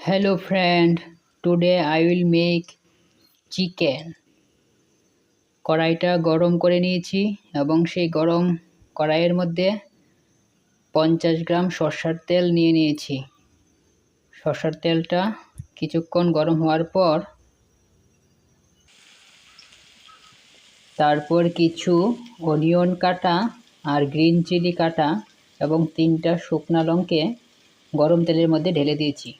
Hello friend, today I will make chicken. কড়াইটা গরম করে নিয়েছি এবং সেই গরম কড়াইয়ের মধ্যে 50 গ্রাম সরষের তেল নিয়ে নিয়েছি। সরষের তেলটা কিছুক্ষণ গরম হওয়ার পর তারপর কিছু অনিয়ন কাটা আর গ্রিন চিলি কাটা এবং 3টা শুকনো লঙ্কা গরম তেলের মধ্যে ঢেলে দিয়েছি।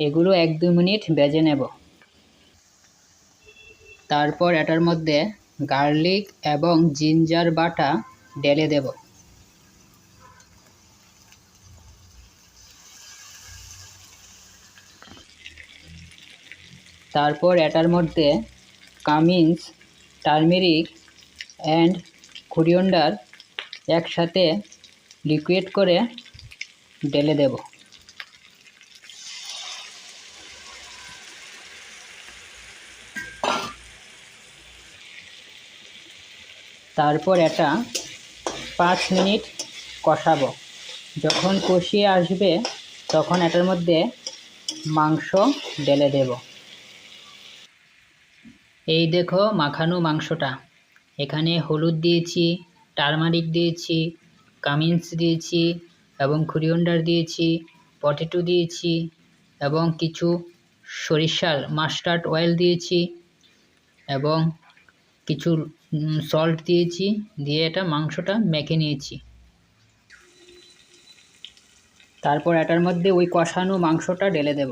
এগুলো 1-2 মিনিট ভেজে নেব। তারপর এটার মধ্যে গার্লিক এবং জিঞ্জার বাটা ঢেলে দেব। তারপর এটার মধ্যে কামিন্স, টারমেরিক অ্যান্ড কোরিয়ান্ডার একসাথে লিকুইড করে ঢেলে দেব। তারপর এটা 5 মিনিট কষাবো। যখন কষিয়ে আসবে তখন এটার মধ্যে মাংস ঢেলে দেব। এই দেখো মাখানো মাংসটা। এখানে হলুদ দিয়েছি, টারমারিক দিয়েছি, কামিন্স দিয়েছি এবং কোরিয়ান্ডার দিয়েছি, পটেটো দিয়েছি এবং কিছু সরিষার মাস্টার্ড অয়েল দিয়েছি এবং কিছু সল্ট দিয়েছি, দিয়ে এটা মাংসটা মেখে নিয়েছি। তারপর এটার মধ্যে ওই কষানো মাংসটা ঢেলে দেব।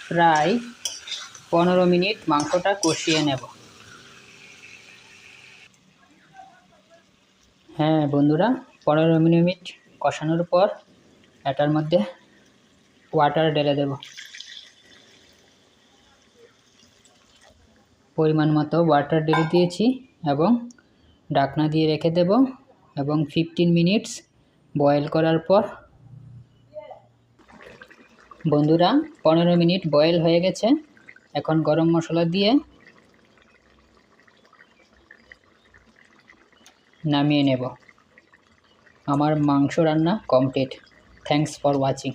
প্রায় 15 মিনিট মাংসটা কষিয়ে নেব। হ্যাঁ বন্ধুরা, 15 মিনিট কষানোর পর এটার মধ্যে ওয়াটার ঢেলে দেব। পরিমাণ মতো ওয়াটার ঢেলে দিয়েছি এবং ঢাকনা দিয়ে রেখে দেব এবং 15 মিনিটস বয়েল করার পর বন্ধুরা 15 মিনিট বয়েল হয়ে গেছে। এখন গরম মশলা দিয়ে নামিয়ে নেব। আমার মাংস রান্না কমপ্লিট। Thanks for watching.